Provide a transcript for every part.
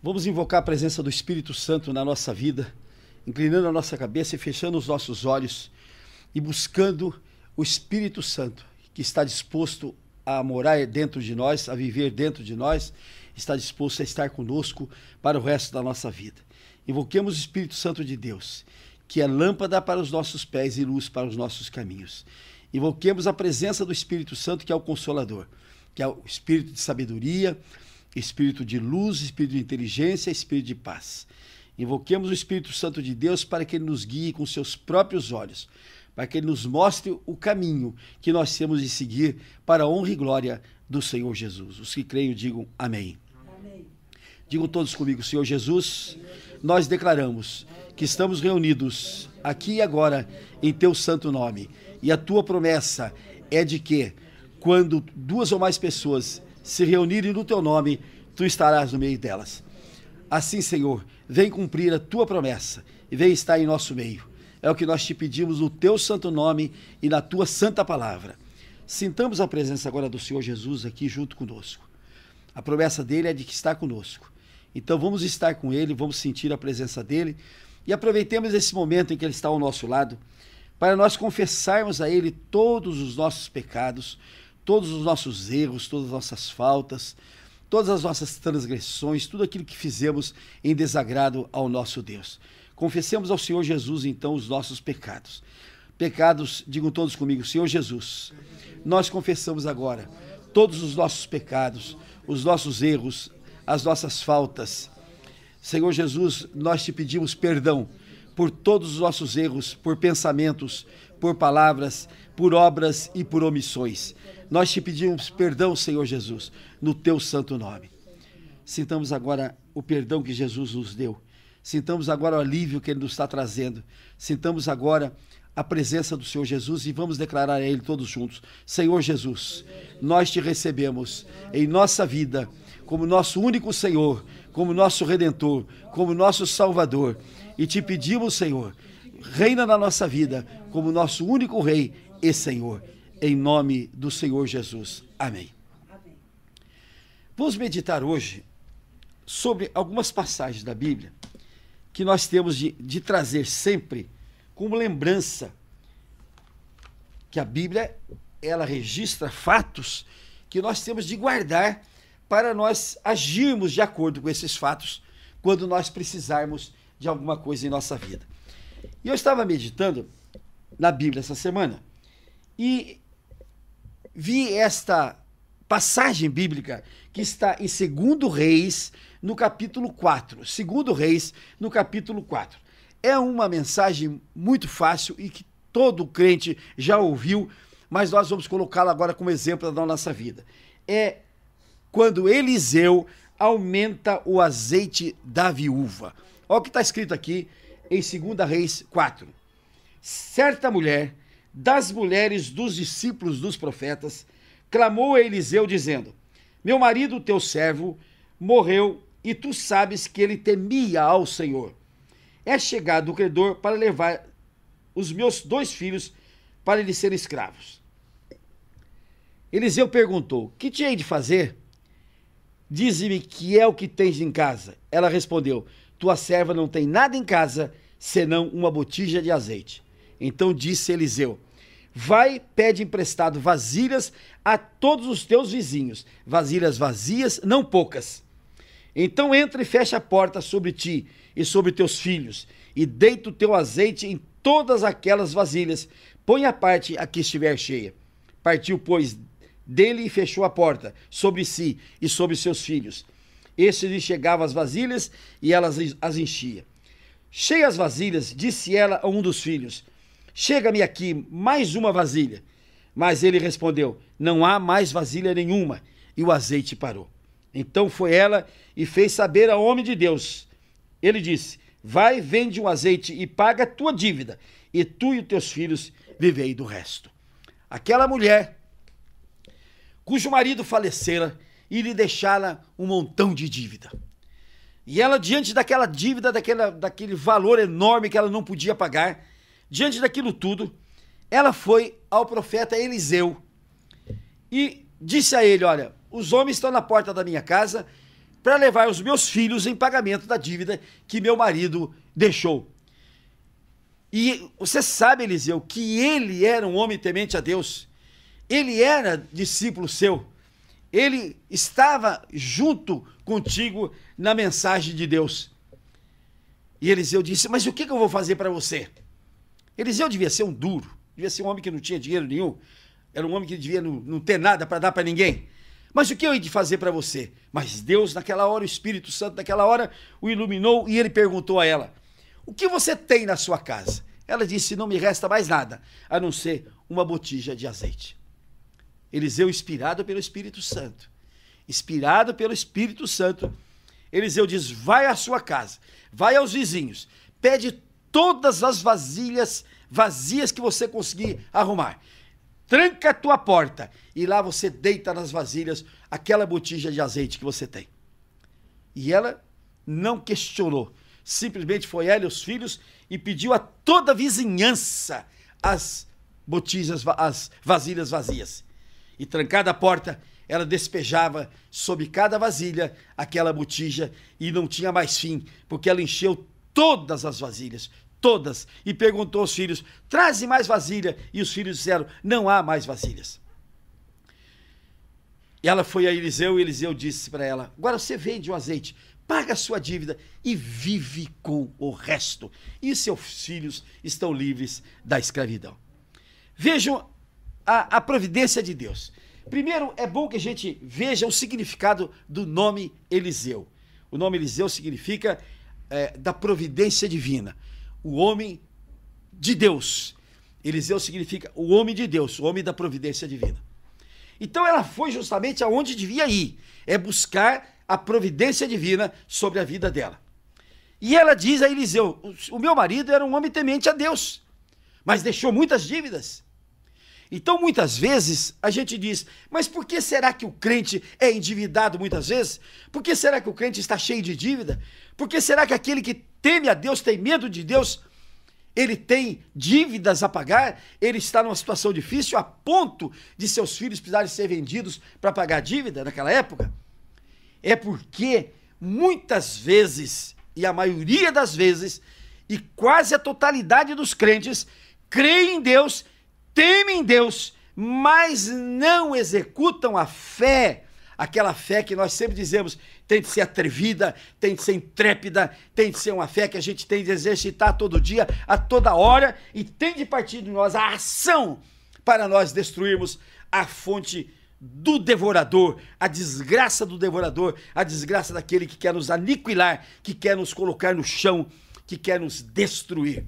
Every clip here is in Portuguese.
Vamos invocar a presença do Espírito Santo na nossa vida, inclinando a nossa cabeça e fechando os nossos olhos e buscando o Espírito Santo, que está disposto a morar dentro de nós, a viver dentro de nós, está disposto a estar conosco para o resto da nossa vida. Invoquemos o Espírito Santo de Deus, que é lâmpada para os nossos pés e luz para os nossos caminhos. Invoquemos a presença do Espírito Santo, que é o Consolador, que é o Espírito de sabedoria, Espírito de luz, Espírito de inteligência, Espírito de paz. Invoquemos o Espírito Santo de Deus para que ele nos guie com seus próprios olhos, para que ele nos mostre o caminho que nós temos de seguir para a honra e glória do Senhor Jesus. Os que creem digam amém. Amém. Digam todos comigo: Senhor Jesus, nós declaramos que estamos reunidos aqui e agora em teu santo nome, e a tua promessa é de que quando duas ou mais pessoas se reunirem no teu nome, tu estarás no meio delas. Assim, Senhor, vem cumprir a tua promessa e vem estar em nosso meio. É o que nós te pedimos no teu santo nome e na tua santa palavra. Sintamos a presença agora do Senhor Jesus aqui junto conosco. A promessa dele é de que está conosco. Então vamos estar com ele, vamos sentir a presença dele e aproveitemos esse momento em que ele está ao nosso lado para nós confessarmos a ele todos os nossos pecados, todos os nossos erros, todas as nossas faltas, todas as nossas transgressões, tudo aquilo que fizemos em desagrado ao nosso Deus. Confessemos ao Senhor Jesus, então, os nossos pecados. Pecados, digam todos comigo: Senhor Jesus, nós confessamos agora todos os nossos pecados, os nossos erros, as nossas faltas. Senhor Jesus, nós te pedimos perdão por todos os nossos erros, por pensamentos, por palavras, por obras e por omissões. Nós te pedimos perdão, Senhor Jesus, no teu santo nome. Sintamos agora o perdão que Jesus nos deu. Sintamos agora o alívio que ele nos está trazendo. Sintamos agora a presença do Senhor Jesus e vamos declarar a ele todos juntos: Senhor Jesus, nós te recebemos em nossa vida como nosso único Senhor, como nosso Redentor, como nosso Salvador. E te pedimos, Senhor, reina na nossa vida como nosso único Rei e Senhor. Em nome do Senhor Jesus. Amém. Amém. Vamos meditar hoje sobre algumas passagens da Bíblia que nós temos de trazer sempre como lembrança que a Bíblia, ela registra fatos que nós temos de guardar para nós agirmos de acordo com esses fatos quando nós precisarmos de alguma coisa em nossa vida. E eu estava meditando na Bíblia essa semana e vi esta passagem bíblica que está em 2 Reis, no capítulo 4. 2 Reis, no capítulo 4. É uma mensagem muito fácil e que todo crente já ouviu, mas nós vamos colocá-la agora como exemplo da nossa vida. É quando Eliseu aumenta o azeite da viúva. Olha o que está escrito aqui em 2 Reis 4. Certa mulher, das mulheres dos discípulos dos profetas, clamou a Eliseu dizendo: meu marido, teu servo, morreu e tu sabes que ele temia ao Senhor. É chegado o credor para levar os meus 2 filhos para lhe serem escravos. Eliseu perguntou: que te hei de fazer? Dize-me que é o que tens em casa. Ela respondeu: tua serva não tem nada em casa, senão uma botija de azeite. Então disse Eliseu: vai, pede emprestado vasilhas a todos os teus vizinhos, vasilhas vazias, não poucas. Então entra e fecha a porta sobre ti e sobre teus filhos, e deita o teu azeite em todas aquelas vasilhas, põe à parte a que estiver cheia. Partiu, pois, dele e fechou a porta sobre si e sobre seus filhos. Este lhe chegava as vasilhas e ela as enchia. Cheia as vasilhas, disse ela a um dos filhos: chega-me aqui mais uma vasilha. Mas ele respondeu: não há mais vasilha nenhuma. E o azeite parou. Então foi ela e fez saber ao homem de Deus. Ele disse: vai, vende um azeite e paga a tua dívida, e tu e os teus filhos vivei do resto. Aquela mulher, cujo marido falecera e lhe deixara um montão de dívida. E ela, diante daquela dívida, daquele valor enorme que ela não podia pagar, diante daquilo tudo, ela foi ao profeta Eliseu e disse a ele: olha, os homens estão na porta da minha casa para levar os meus filhos em pagamento da dívida que meu marido deixou. E você sabe, Eliseu, que ele era um homem temente a Deus. Ele era discípulo seu. Ele estava junto contigo na mensagem de Deus. E Eliseu disse, mas o que eu vou fazer para você? Eliseu devia ser um duro, devia ser um homem que não tinha dinheiro nenhum, era um homem que devia não ter nada para dar para ninguém. Mas o que eu hei de fazer para você? Mas Deus, naquela hora, o Espírito Santo, naquela hora, o iluminou e ele perguntou a ela, o que você tem na sua casa? Ela disse, não me resta mais nada, a não ser uma botija de azeite. Eliseu, inspirado pelo Espírito Santo, Eliseu diz, vai à sua casa, vai aos vizinhos, pede todas as vasilhas vazias que você conseguir arrumar. Tranca a tua porta e lá você deita nas vasilhas aquela botija de azeite que você tem. E ela não questionou, simplesmente foi ela e os filhos e pediu a toda a vizinhança as vasilhas vazias. E trancada a porta, ela despejava sobre cada vasilha aquela botija e não tinha mais fim, porque ela encheu todas as vasilhas, todas, e perguntou aos filhos, traze mais vasilha, e os filhos disseram, não há mais vasilhas. E ela foi a Eliseu, e Eliseu disse para ela, agora você vende o azeite, paga a sua dívida e vive com o resto, e seus filhos estão livres da escravidão. Vejam a providência de Deus. Primeiro, é bom que a gente veja o significado do nome Eliseu. O nome Eliseu significa da providência divina, o homem de Deus. Eliseu significa o homem de Deus, o homem da providência divina. Então ela foi justamente aonde devia ir, é buscar a providência divina sobre a vida dela. E ela diz a Eliseu, o meu marido era um homem temente a Deus, mas deixou muitas dívidas. Então, muitas vezes, a gente diz, mas por que será que o crente é endividado muitas vezes? Por que será que o crente está cheio de dívida? Por que será que aquele que teme a Deus, tem medo de Deus, ele tem dívidas a pagar? Ele está numa situação difícil a ponto de seus filhos precisarem ser vendidos para pagar a dívida naquela época? É porque muitas vezes, e a maioria das vezes, e quase a totalidade dos crentes, creem em Deus, temem Deus, mas não executam a fé, aquela fé que nós sempre dizemos, tem de ser atrevida, tem de ser intrépida, tem de ser uma fé que a gente tem de exercitar todo dia, a toda hora, e tem de partir de nós a ação para nós destruirmos a fonte do devorador, a desgraça do devorador, a desgraça daquele que quer nos aniquilar, que quer nos colocar no chão, que quer nos destruir.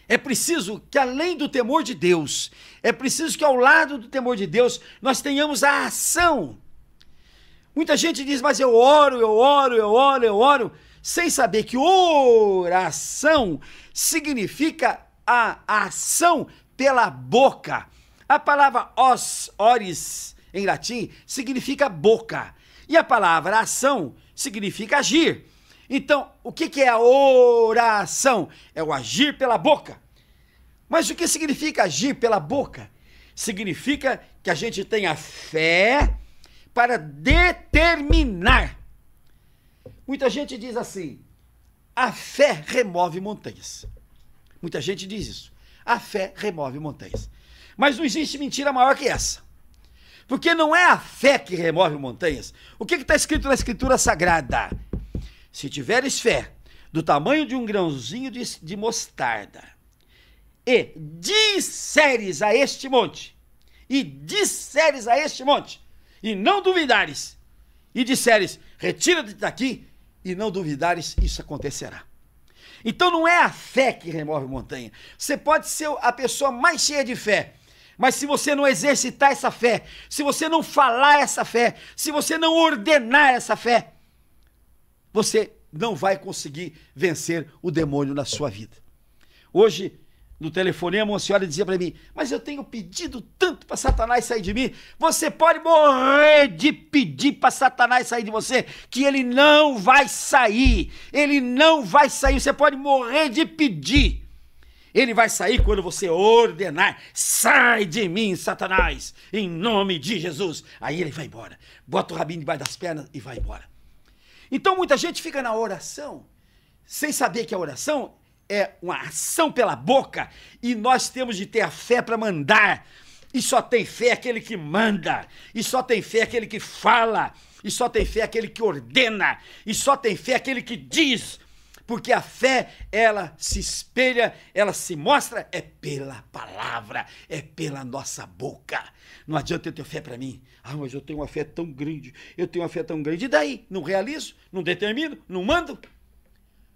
É preciso que, além do temor de Deus, é preciso que, ao lado do temor de Deus, nós tenhamos a ação. Muita gente diz, mas eu oro, sem saber que oração significa a ação pela boca. A palavra oris, em latim, significa boca. E a palavra ação significa agir. Então, o que é a oração? É o agir pela boca. Mas o que significa agir pela boca? Significa que a gente tenha fé para determinar. Muita gente diz assim, a fé remove montanhas. Muita gente diz isso. A fé remove montanhas. Mas não existe mentira maior que essa. Porque não é a fé que remove montanhas. O que está escrito na Escritura Sagrada? Se tiveres fé do tamanho de um grãozinho de mostarda, e disseres a este monte, e não duvidares, e disseres, retira-te daqui, e não duvidares, isso acontecerá. Então não é a fé que remove montanha. Você pode ser a pessoa mais cheia de fé, mas se você não exercitar essa fé, se você não falar essa fé, se você não ordenar essa fé, você não vai conseguir vencer o demônio na sua vida. Hoje, no telefonema, uma senhora dizia para mim, mas eu tenho pedido tanto para Satanás sair de mim. Você pode morrer de pedir para Satanás sair de você, que ele não vai sair. Ele não vai sair, você pode morrer de pedir. Ele vai sair quando você ordenar, sai de mim, Satanás, em nome de Jesus. Aí ele vai embora, bota o rabinho debaixo das pernas e vai embora. Então muita gente fica na oração, sem saber que a oração é uma ação pela boca, e nós temos de ter a fé para mandar. E só tem fé aquele que manda, e só tem fé aquele que fala, e só tem fé aquele que ordena, e só tem fé aquele que diz. Porque a fé, ela se espelha, ela se mostra, é pela palavra, é pela nossa boca. Não adianta eu ter fé para mim. Ah, mas eu tenho uma fé tão grande, eu tenho uma fé tão grande. E daí? Não realizo, não determino, não mando?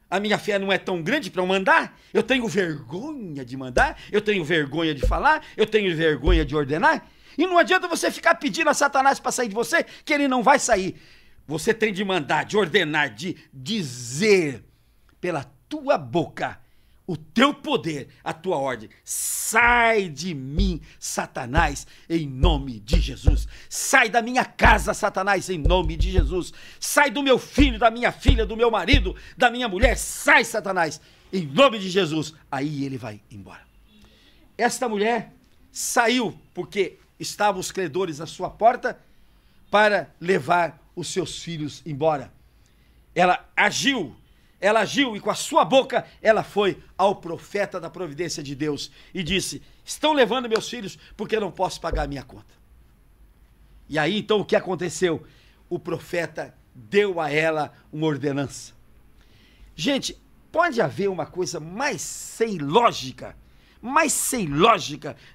A minha fé não é tão grande para eu mandar? Eu tenho vergonha de mandar? Eu tenho vergonha de falar? Eu tenho vergonha de ordenar? E não adianta você ficar pedindo a Satanás para sair de você, que ele não vai sair. Você tem de mandar, de ordenar, de dizer pela tua boca o teu poder, a tua ordem. Sai de mim, Satanás, em nome de Jesus. Sai da minha casa, Satanás, em nome de Jesus. Sai do meu filho, da minha filha, do meu marido, da minha mulher. Sai, Satanás, em nome de Jesus. Aí ele vai embora. Esta mulher saiu porque estavam os credores à sua porta para levar os seus filhos embora. Ela agiu e com a sua boca ela foi ao profeta da providência de Deus e disse: estão levando meus filhos porque eu não posso pagar a minha conta. E aí então o que aconteceu? O profeta deu a ela uma ordenança. Gente, pode haver uma coisa mais sem lógica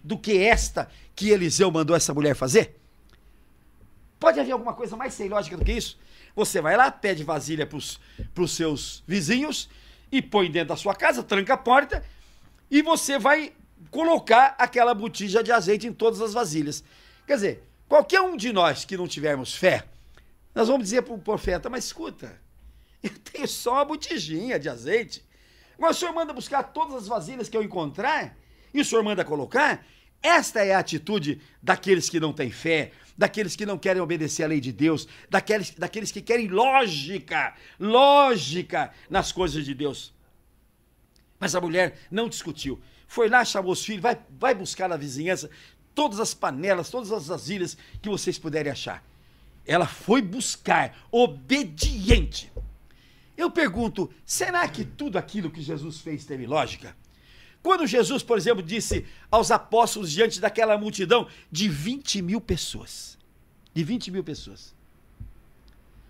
do que esta que Eliseu mandou essa mulher fazer? Pode haver alguma coisa mais sem lógica do que isso? Você vai lá, pede vasilha para os seus vizinhos e põe dentro da sua casa, tranca a porta e você vai colocar aquela botija de azeite em todas as vasilhas. Quer dizer, qualquer um de nós que não tivermos fé, nós vamos dizer para o profeta: mas escuta, eu tenho só uma botijinha de azeite. Agora o senhor manda buscar todas as vasilhas que eu encontrar e o senhor manda colocar? Esta é a atitude daqueles que não têm fé, daqueles que não querem obedecer à lei de Deus, daqueles que querem lógica nas coisas de Deus. Mas a mulher não discutiu. Foi lá, chamou os filhos, vai buscar na vizinhança todas as panelas, todas as vasilhas que vocês puderem achar. Ela foi buscar, obediente. Eu pergunto, será que tudo aquilo que Jesus fez teve lógica? Quando Jesus, por exemplo, disse aos apóstolos diante daquela multidão de 20 mil pessoas,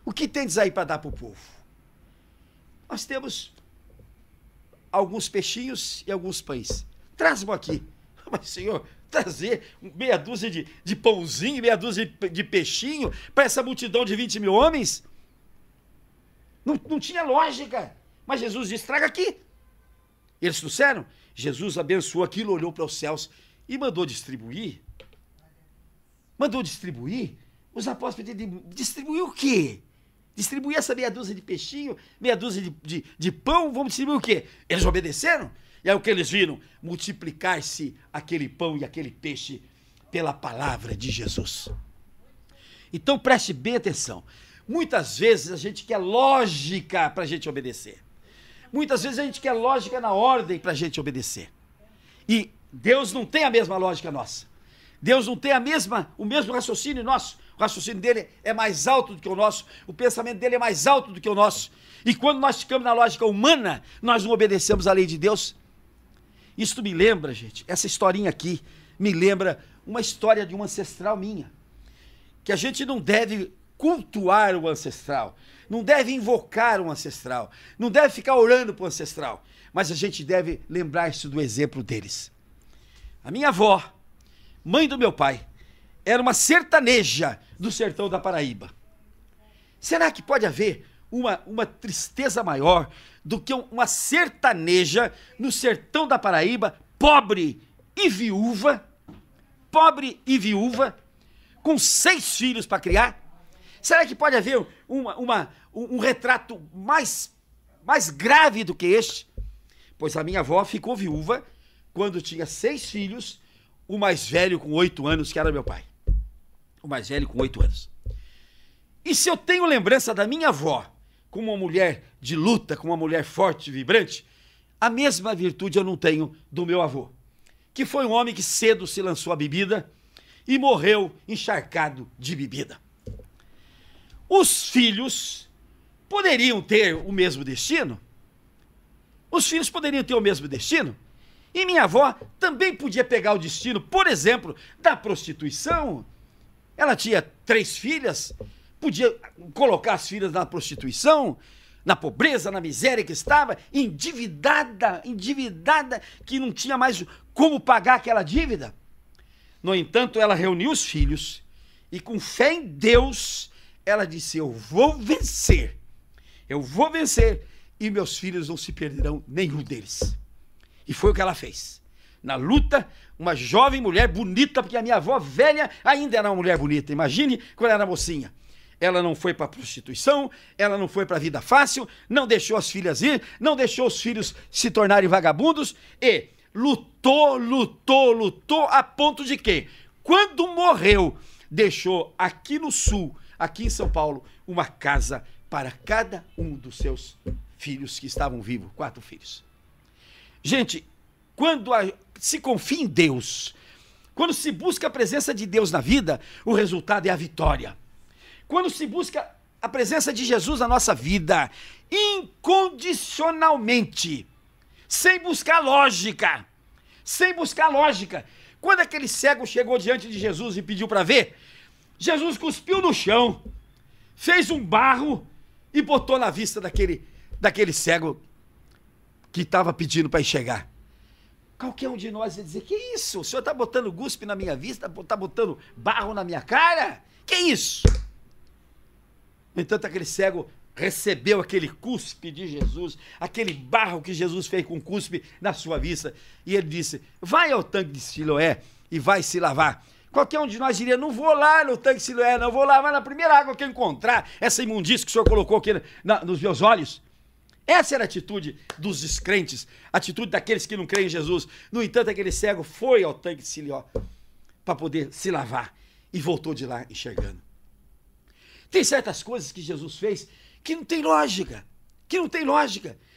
o que tendes aí para dar para o povo? Nós temos alguns peixinhos e alguns pães. Traz-mo aqui. Mas, Senhor, trazer meia dúzia de pãozinho, meia dúzia de peixinho para essa multidão de 20 mil homens? Não tinha lógica. Mas Jesus disse: traga aqui. Eles trouxeram. Jesus abençoou aquilo, olhou para os céus e mandou distribuir. Os apóstolos pediram: distribuir o quê? Distribuir essa meia dúzia de peixinho, meia dúzia de pão, vamos distribuir o quê? Eles obedeceram? E aí o que eles viram? Multiplicar-se aquele pão e aquele peixe pela palavra de Jesus. Então preste bem atenção. Muitas vezes a gente quer lógica para a gente obedecer. Muitas vezes a gente quer lógica na ordem para a gente obedecer. E Deus não tem a mesma lógica nossa. Deus não tem o mesmo raciocínio nosso. O raciocínio dele é mais alto do que o nosso. O pensamento dele é mais alto do que o nosso. E quando nós ficamos na lógica humana, nós não obedecemos à lei de Deus. Isso me lembra, gente, essa historinha aqui me lembra uma história de um ancestral minha. Que a gente não deve cultuar o ancestral, não deve invocar um ancestral, não deve ficar orando para o ancestral, mas a gente deve lembrar-se do exemplo deles. A minha avó, mãe do meu pai, era uma sertaneja do sertão da Paraíba. Será que pode haver uma tristeza maior do que uma sertaneja no sertão da Paraíba, pobre e viúva, com 6 filhos para criar? Será que pode haver um retrato mais grave do que este? Pois a minha avó ficou viúva quando tinha 6 filhos, o mais velho com 8 anos, que era meu pai. O mais velho com 8 anos. E se eu tenho lembrança da minha avó como uma mulher de luta, como uma mulher forte e vibrante, a mesma virtude eu não tenho do meu avô, que foi um homem que cedo se lançou à bebida e morreu encharcado de bebida. Os filhos poderiam ter o mesmo destino? Os filhos poderiam ter o mesmo destino? E minha avó também podia pegar o destino, por exemplo, da prostituição. Ela tinha 3 filhas, podia colocar as filhas na prostituição, na pobreza, na miséria que estava, endividada, que não tinha mais como pagar aquela dívida. No entanto, ela reuniu os filhos e, com fé em Deus, ela disse: eu vou vencer e meus filhos não se perderão, nenhum deles. E foi o que ela fez. Na luta, uma jovem mulher bonita, porque a minha avó velha ainda era uma mulher bonita. Imagine quando era mocinha. Ela não foi para a prostituição, ela não foi para a vida fácil, não deixou as filhas ir, não deixou os filhos se tornarem vagabundos e lutou a ponto de que, quando morreu, deixou aqui no sul, aqui em São Paulo, uma casa para cada um dos seus filhos que estavam vivos, 4 filhos. Gente, quando se confia em Deus, quando se busca a presença de Deus na vida, o resultado é a vitória. Quando se busca a presença de Jesus na nossa vida, incondicionalmente, sem buscar lógica, quando aquele cego chegou diante de Jesus e pediu para ver, Jesus cuspiu no chão, fez um barro e botou na vista daquele cego que estava pedindo para enxergar. Qualquer um de nós ia dizer: que isso? O senhor está botando guspe na minha vista? Está botando barro na minha cara? Que isso? No entanto, aquele cego recebeu aquele cuspe de Jesus, aquele barro que Jesus fez com cuspe na sua vista, e ele disse: vai ao tanque de Siloé e vai se lavar. Qualquer um de nós diria: não vou lá no tanque de Siloé, não vou lavar na primeira água que eu encontrar essa imundícia que o senhor colocou aqui nos meus olhos. Essa era a atitude dos descrentes, a atitude daqueles que não creem em Jesus. No entanto, aquele cego foi ao tanque de Siloé para poder se lavar e voltou de lá enxergando. Tem certas coisas que Jesus fez que não tem lógica,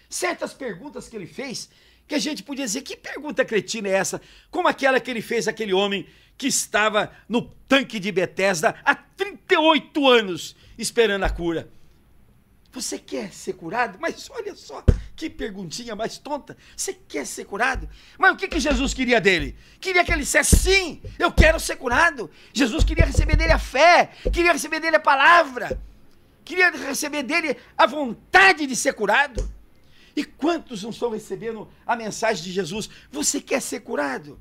Certas perguntas que ele fez que a gente podia dizer: que pergunta cretina é essa? Como aquela que ele fez àquele homem que estava no tanque de Betesda há 38 anos esperando a cura. Você quer ser curado? Mas olha só, que perguntinha mais tonta. Você quer ser curado? Mas o que Jesus queria dele? Queria que ele dissesse: sim, eu quero ser curado. Jesus queria receber dele a fé, queria receber dele a palavra, queria receber dele a vontade de ser curado. E quantos não estão recebendo a mensagem de Jesus? Você quer ser curado?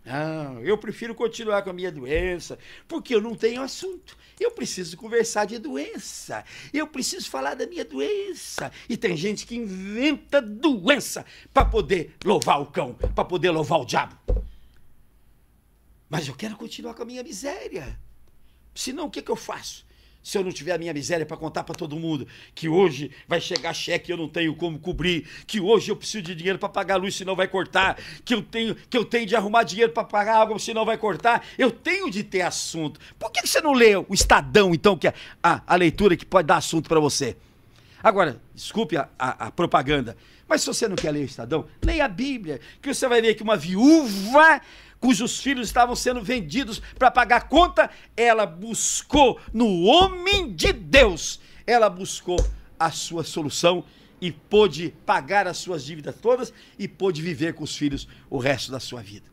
Não, eu prefiro continuar com a minha doença, porque eu não tenho assunto. Eu preciso conversar de doença, eu preciso falar da minha doença. E tem gente que inventa doença para poder louvar o cão, para poder louvar o diabo. Mas eu quero continuar com a minha miséria. Senão o que eu faço? Se eu não tiver a minha miséria para contar para todo mundo que hoje vai chegar cheque e eu não tenho como cobrir, que hoje eu preciso de dinheiro para pagar a luz, senão vai cortar, que eu tenho de arrumar dinheiro para pagar água, senão vai cortar, eu tenho de ter assunto. Por que você não lê o Estadão, então, que é a leitura que pode dar assunto para você? Agora, desculpe a propaganda, mas se você não quer ler o Estadão, leia a Bíblia, que você vai ver que uma viúva cujos filhos estavam sendo vendidos para pagar a conta, ela buscou no homem de Deus, ela buscou a sua solução e pôde pagar as suas dívidas todas e pôde viver com os filhos o resto da sua vida.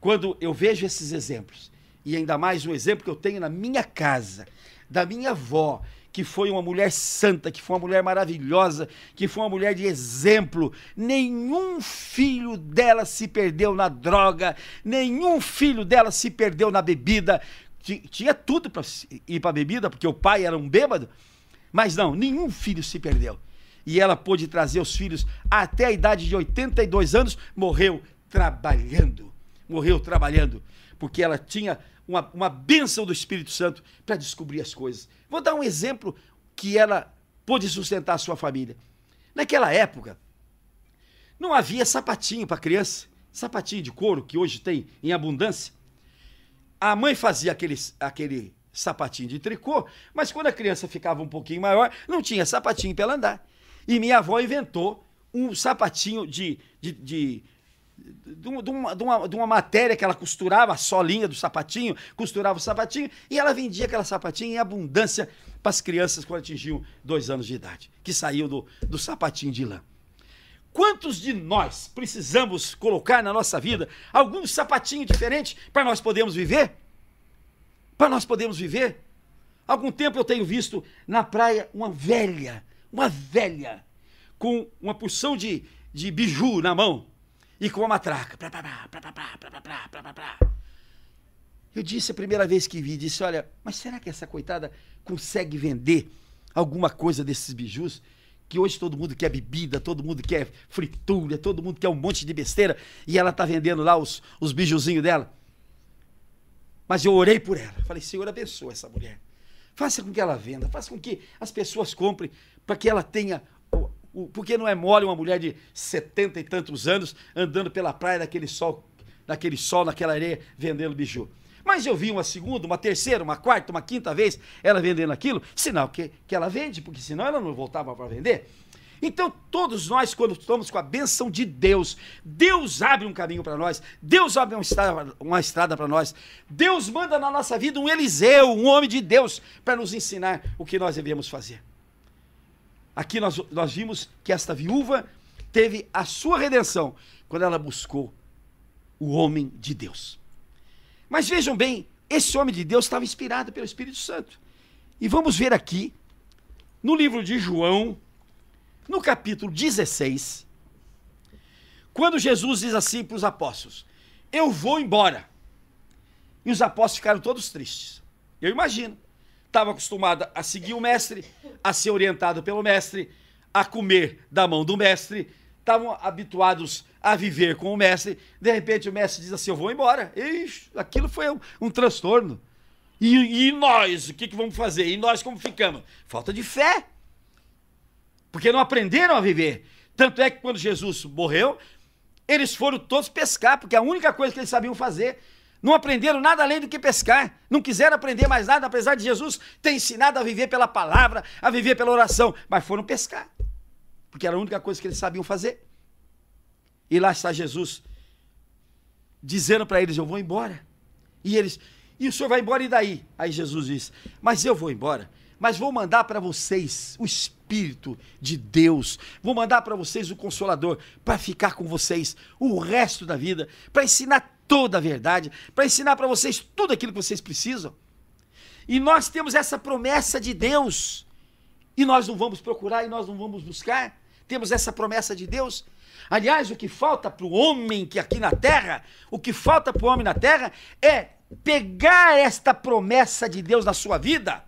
Quando eu vejo esses exemplos, e ainda mais um exemplo que eu tenho na minha casa, da minha avó, que foi uma mulher santa, que foi uma mulher maravilhosa, que foi uma mulher de exemplo. Nenhum filho dela se perdeu na droga, nenhum filho dela se perdeu na bebida. Tinha tudo para ir para a bebida, porque o pai era um bêbado, mas não, nenhum filho se perdeu. E ela pôde trazer os filhos até a idade de 82 anos, morreu trabalhando, porque ela tinha uma bênção do Espírito Santo para descobrir as coisas. Vou dar um exemplo que ela pôde sustentar a sua família. Naquela época, não havia sapatinho para criança, sapatinho de couro, que hoje tem em abundância. A mãe fazia aquele sapatinho de tricô, mas quando a criança ficava um pouquinho maior, não tinha sapatinho para ela andar. E minha avó inventou um sapatinho de de uma matéria que ela costurava, a solinha do sapatinho, costurava o sapatinho, e ela vendia aquela sapatinha em abundância para as crianças quando atingiam 2 anos de idade, que saíam do sapatinho de lã. Quantos de nós precisamos colocar na nossa vida algum sapatinho diferente para nós podermos viver? Para nós podermos viver? Algum tempo eu tenho visto na praia uma velha, com uma porção de biju na mão e com uma matraca. Eu disse a primeira vez que vi, disse, olha, mas será que essa coitada consegue vender alguma coisa desses bijus? Que hoje todo mundo quer bebida, todo mundo quer fritura, todo mundo quer um monte de besteira, e ela está vendendo lá os bijuzinhos dela. Mas eu orei por ela, falei, Senhor, abençoa essa mulher. Faça com que ela venda, faça com que as pessoas comprem, para que ela tenha... Porque não é mole uma mulher de 70 e tantos anos andando pela praia naquele sol, naquela areia, vendendo biju. Mas eu vi uma segunda, uma terceira, uma quarta, uma quinta vez ela vendendo aquilo, sinal que ela vende, porque senão ela não voltava para vender. Então todos nós, quando estamos com a bênção de Deus, Deus abre um caminho para nós, Deus abre uma estrada para nós, Deus manda na nossa vida um Eliseu, um homem de Deus, para nos ensinar o que nós devemos fazer. Aqui nós vimos que esta viúva teve a sua redenção quando ela buscou o homem de Deus. Mas vejam bem, esse homem de Deus estava inspirado pelo Espírito Santo. E vamos ver aqui, no livro de João, no capítulo 16, quando Jesus diz assim para os apóstolos, eu vou embora. E os apóstolos ficaram todos tristes. Eu imagino. Estava acostumado a seguir o mestre, a ser orientado pelo mestre, a comer da mão do mestre, estavam habituados a viver com o mestre, de repente o mestre diz assim, eu vou embora. Ixi, aquilo foi um transtorno. E nós, o que vamos fazer? E nós como ficamos? Falta de fé. Porque não aprenderam a viver. Tanto é que quando Jesus morreu, eles foram todos pescar, porque a única coisa que eles sabiam fazer, não aprenderam nada além do que pescar, não quiseram aprender mais nada, apesar de Jesus ter ensinado a viver pela palavra, a viver pela oração, mas foram pescar, porque era a única coisa que eles sabiam fazer. E lá está Jesus, dizendo para eles, eu vou embora. E eles, e o senhor vai embora e daí? Aí Jesus diz, mas eu vou embora, mas vou mandar para vocês o Espírito de Deus, vou mandar para vocês o Consolador, para ficar com vocês o resto da vida, para ensinar toda a verdade, para ensinar para vocês tudo aquilo que vocês precisam. E nós temos essa promessa de Deus, e nós não vamos procurar, e nós não vamos buscar, temos essa promessa de Deus. Aliás, o que falta para o homem que aqui na terra, o que falta para o homem na terra é pegar esta promessa de Deus na sua vida.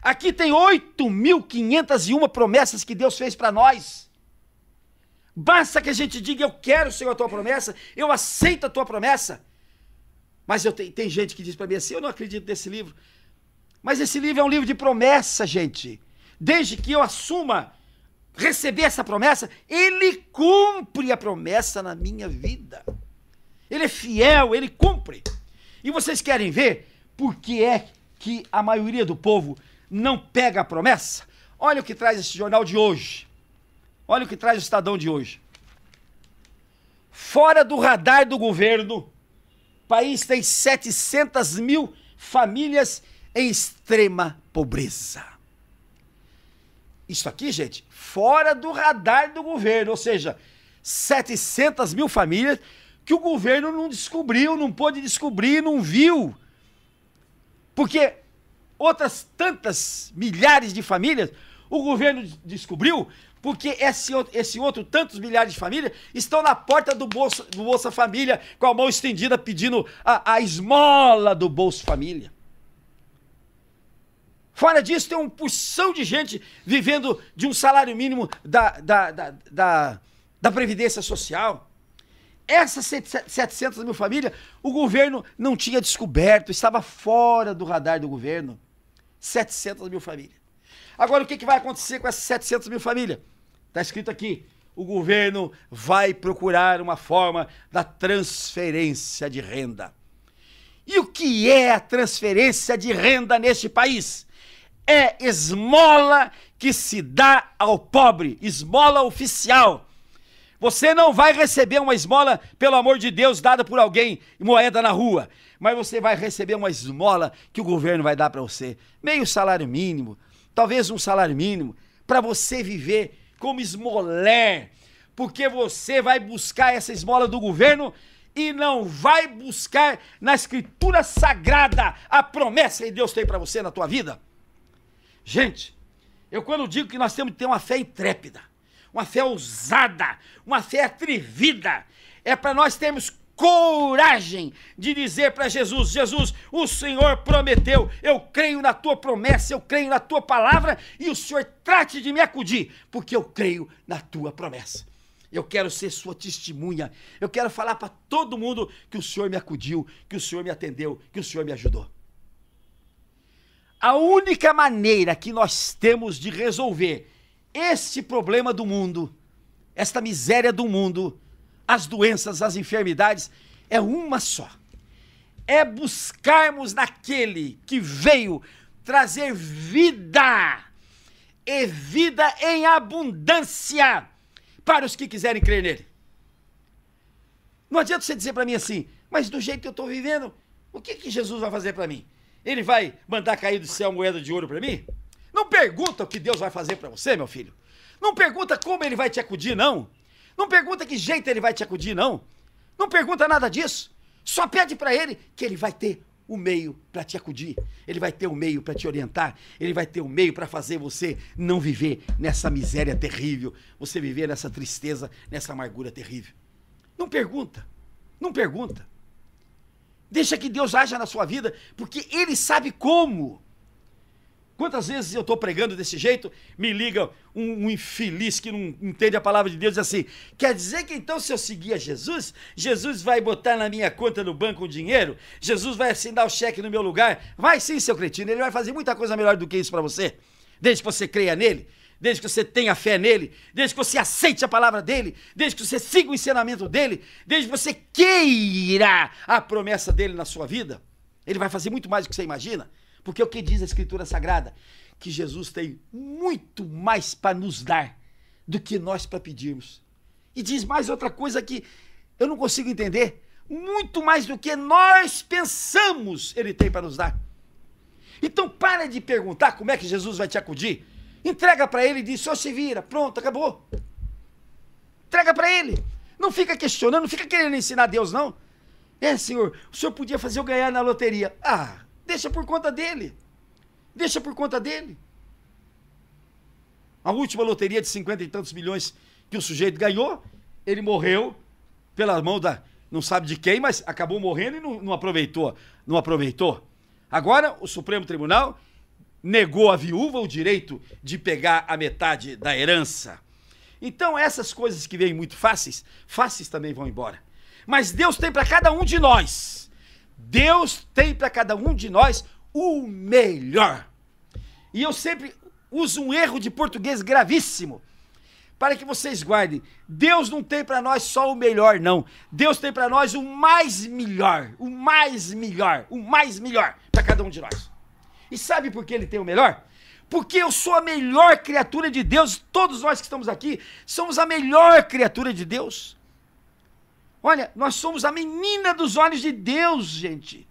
Aqui tem 8.501 promessas que Deus fez para nós. Basta que a gente diga, eu quero, Senhor, a tua promessa, eu aceito a tua promessa. Mas tem gente que diz para mim assim, eu não acredito nesse livro. Mas esse livro é um livro de promessa, gente. Desde que eu assuma receber essa promessa, ele cumpre a promessa na minha vida. Ele é fiel, ele cumpre. E vocês querem ver por que é que a maioria do povo não pega a promessa? Olha o que traz esse jornal de hoje. Olha o que traz o Estadão de hoje. Fora do radar do governo, o país tem 700 mil famílias em extrema pobreza. Isso aqui, gente, fora do radar do governo, ou seja, 700 mil famílias que o governo não descobriu, não pôde descobrir, não viu. Porque outras tantas milhares de famílias o governo descobriu, porque esse outro tantos milhares de famílias estão na porta do Bolsa Família, com a mão estendida pedindo a esmola do Bolsa Família. Fora disso, tem uma porção de gente vivendo de um salário mínimo da Previdência Social. Essas 700 mil famílias, o governo não tinha descoberto, estava fora do radar do governo. 700 mil famílias. Agora, o que vai acontecer com essas 700 mil famílias? Está escrito aqui, o governo vai procurar uma forma da transferência de renda. E o que é a transferência de renda neste país? É esmola que se dá ao pobre, esmola oficial. Você não vai receber uma esmola, pelo amor de Deus, dada por alguém, moeda na rua. Mas você vai receber uma esmola que o governo vai dar para você. Meio salário mínimo, talvez um salário mínimo, para você viver como esmoler. Porque você vai buscar essa esmola do governo e não vai buscar na Escritura Sagrada a promessa que Deus tem para você na tua vida. Gente, eu quando digo que nós temos que ter uma fé intrépida, uma fé ousada, uma fé atrevida, é para nós termos coragem de dizer para Jesus: Jesus, o Senhor prometeu, eu creio na tua promessa, eu creio na tua palavra, e o Senhor trate de me acudir, porque eu creio na tua promessa. Eu quero ser sua testemunha, eu quero falar para todo mundo que o Senhor me acudiu, que o Senhor me atendeu, que o Senhor me ajudou. A única maneira que nós temos de resolver este problema do mundo, esta miséria do mundo, as doenças, as enfermidades, é uma só. É buscarmos naquele que veio trazer vida, e vida em abundância para os que quiserem crer nele. Não adianta você dizer para mim assim: mas do jeito que eu estou vivendo, o que Jesus vai fazer para mim? Ele vai mandar cair do céu moeda de ouro para mim? Não pergunta o que Deus vai fazer para você, meu filho. Não pergunta como ele vai te acudir, não. Não pergunta que jeito ele vai te acudir, não. Não pergunta nada disso. Só pede para ele que ele vai ter o meio para te acudir. Ele vai ter o meio para te orientar. Ele vai ter o meio para fazer você não viver nessa miséria terrível. Você viver nessa tristeza, nessa amargura terrível. Não pergunta. Não pergunta. Deixa que Deus haja na sua vida, porque Ele sabe como. Quantas vezes eu estou pregando desse jeito, me liga um infeliz que não entende a palavra de Deus e diz assim: quer dizer que então se eu seguir a Jesus, Jesus vai botar na minha conta no banco o dinheiro? Jesus vai assinar o cheque no meu lugar? Vai sim, seu cretino, ele vai fazer muita coisa melhor do que isso para você. Desde que você creia nele, desde que você tenha fé nele, desde que você aceite a palavra dele, desde que você siga o ensinamento dele, desde que você queira a promessa dele na sua vida, ele vai fazer muito mais do que você imagina. Porque o que diz a Escritura Sagrada? Que Jesus tem muito mais para nos dar do que nós para pedirmos. E diz mais outra coisa que eu não consigo entender: muito mais do que nós pensamos Ele tem para nos dar. Então para de perguntar como é que Jesus vai te acudir. Entrega para Ele e diz: só se vira, pronto, acabou. Entrega para Ele. Não fica questionando, não fica querendo ensinar a Deus, não. Senhor, o Senhor podia fazer eu ganhar na loteria. Deixa por conta dele. Deixa por conta dele. A última loteria de 50 e tantos milhões que o sujeito ganhou, ele morreu pela mão não sabe de quem, mas acabou morrendo e não aproveitou. Não aproveitou. Agora, o Supremo Tribunal negou à viúva o direito de pegar a metade da herança. Então, essas coisas que vêm muito fáceis também vão embora. Mas Deus tem para cada um de nós. Deus tem para cada um de nós o melhor. E eu sempre uso um erro de português gravíssimo, para que vocês guardem. Deus não tem para nós só o melhor, não. Deus tem para nós o mais melhor, o mais melhor, o mais melhor para cada um de nós. E sabe por que Ele tem o melhor? Porque eu sou a melhor criatura de Deus. Todos nós que estamos aqui somos a melhor criatura de Deus. Olha, nós somos a menina dos olhos de Deus, gente.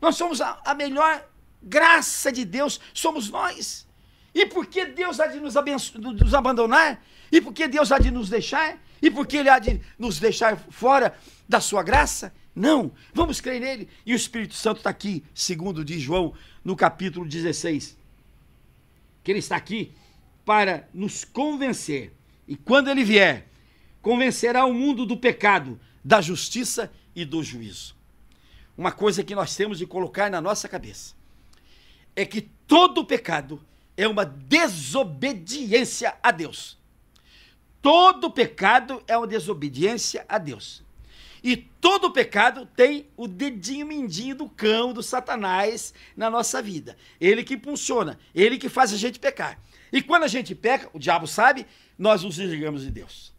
Nós somos a melhor graça de Deus, somos nós. E por que Deus há de nos abandonar? E por que Deus há de nos deixar? E por que Ele há de nos deixar fora da sua graça? Não, vamos crer nele. E o Espírito Santo está aqui, segundo diz João, no capítulo 16. Que Ele está aqui para nos convencer. E quando Ele vier, convencerá o mundo do pecado, da justiça e do juízo. Uma coisa que nós temos de colocar na nossa cabeça é que todo pecado é uma desobediência a Deus. Todo pecado é uma desobediência a Deus. E todo pecado tem o dedinho mindinho do cão, do Satanás na nossa vida. Ele que impulsiona, ele que faz a gente pecar. E quando a gente peca, o diabo sabe, nós nos desligamos de Deus.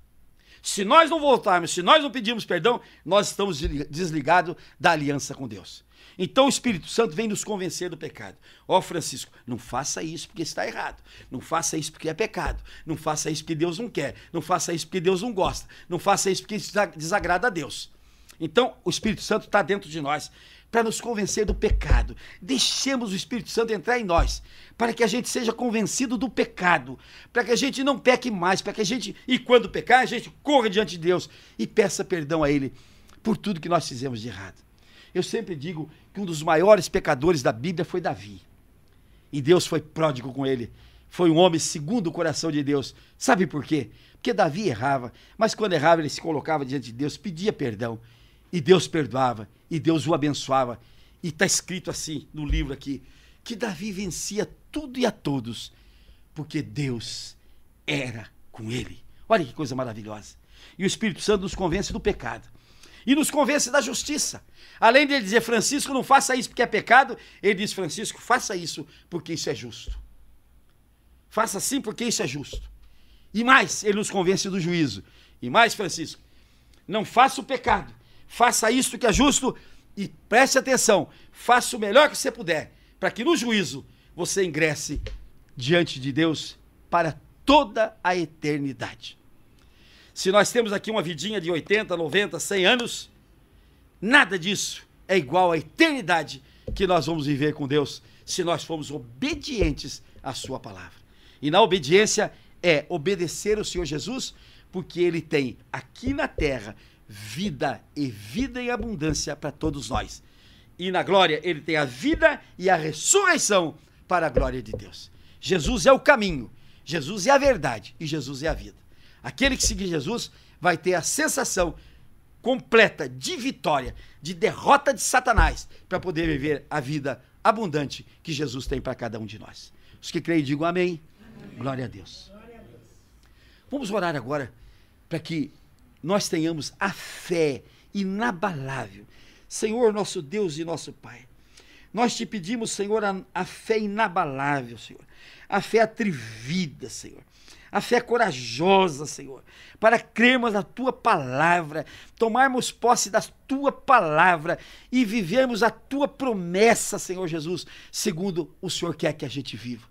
Se nós não voltarmos, se nós não pedirmos perdão, nós estamos desligados da aliança com Deus. Então o Espírito Santo vem nos convencer do pecado. Ó, Francisco, não faça isso porque está errado. Não faça isso porque é pecado. Não faça isso porque Deus não quer. Não faça isso porque Deus não gosta. Não faça isso porque isso desagrada a Deus. Então o Espírito Santo está dentro de nós para nos convencer do pecado. Deixemos o Espírito Santo entrar em nós, para que a gente seja convencido do pecado, para que a gente não peque mais, para que a gente, e quando pecar, a gente corra diante de Deus e peça perdão a Ele por tudo que nós fizemos de errado. Eu sempre digo que um dos maiores pecadores da Bíblia foi Davi. E Deus foi pródigo com ele. Foi um homem segundo o coração de Deus. Sabe por quê? Porque Davi errava, mas quando errava ele se colocava diante de Deus, pedia perdão. E Deus perdoava, e Deus o abençoava. E está escrito assim no livro aqui, que Davi vencia tudo e a todos, porque Deus era com ele. Olha que coisa maravilhosa. E o Espírito Santo nos convence do pecado. E nos convence da justiça. Além de ele dizer, Francisco, não faça isso porque é pecado, ele diz, Francisco, faça isso porque isso é justo. Faça assim porque isso é justo. E mais, ele nos convence do juízo. E mais, Francisco, não faça o pecado. Faça isso que é justo e preste atenção. Faça o melhor que você puder, para que no juízo você ingresse diante de Deus para toda a eternidade. Se nós temos aqui uma vidinha de 80, 90, 100 anos, nada disso é igual à eternidade que nós vamos viver com Deus, se nós formos obedientes à sua palavra. E na obediência é obedecer ao Senhor Jesus, porque Ele tem aqui na terra vida e vida em abundância para todos nós. E na glória Ele tem a vida e a ressurreição para a glória de Deus. Jesus é o caminho, Jesus é a verdade e Jesus é a vida. Aquele que seguir Jesus vai ter a sensação completa de vitória, de derrota de Satanás, para poder viver a vida abundante que Jesus tem para cada um de nós. Os que creem, digam amém. Amém. Glória a Deus. Glória a Deus. Vamos orar agora para que nós tenhamos a fé inabalável. Senhor, nosso Deus e nosso Pai, nós te pedimos, Senhor, a fé inabalável, Senhor. A fé atrevida, Senhor. A fé corajosa, Senhor, para crermos na Tua palavra, tomarmos posse da Tua palavra e vivermos a Tua promessa, Senhor Jesus, segundo o Senhor quer que a gente viva.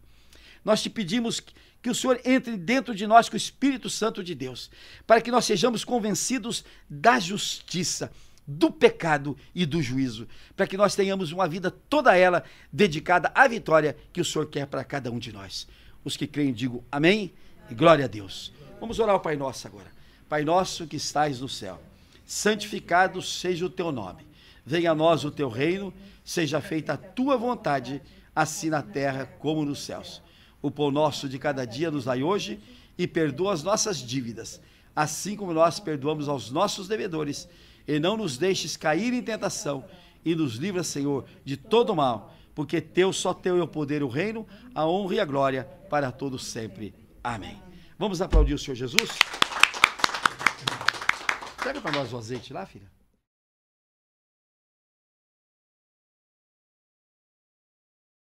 Nós te pedimos que o Senhor entre dentro de nós com o Espírito Santo de Deus, para que nós sejamos convencidos da justiça, do pecado e do juízo, para que nós tenhamos uma vida toda ela dedicada à vitória que o Senhor quer para cada um de nós. Os que creem, digam amém. E glória a Deus. Vamos orar ao Pai Nosso agora. Pai nosso que estais no céu, santificado seja o teu nome. Venha a nós o teu reino, seja feita a tua vontade, assim na terra como nos céus. O pão nosso de cada dia nos dai hoje e perdoa as nossas dívidas, assim como nós perdoamos aos nossos devedores. E não nos deixes cair em tentação e nos livra, Senhor, de todo mal, porque só teu é o poder, o reino, a honra e a glória para todos sempre. Amém. Vamos aplaudir o Senhor Jesus? Pega para nós o azeite lá, filha.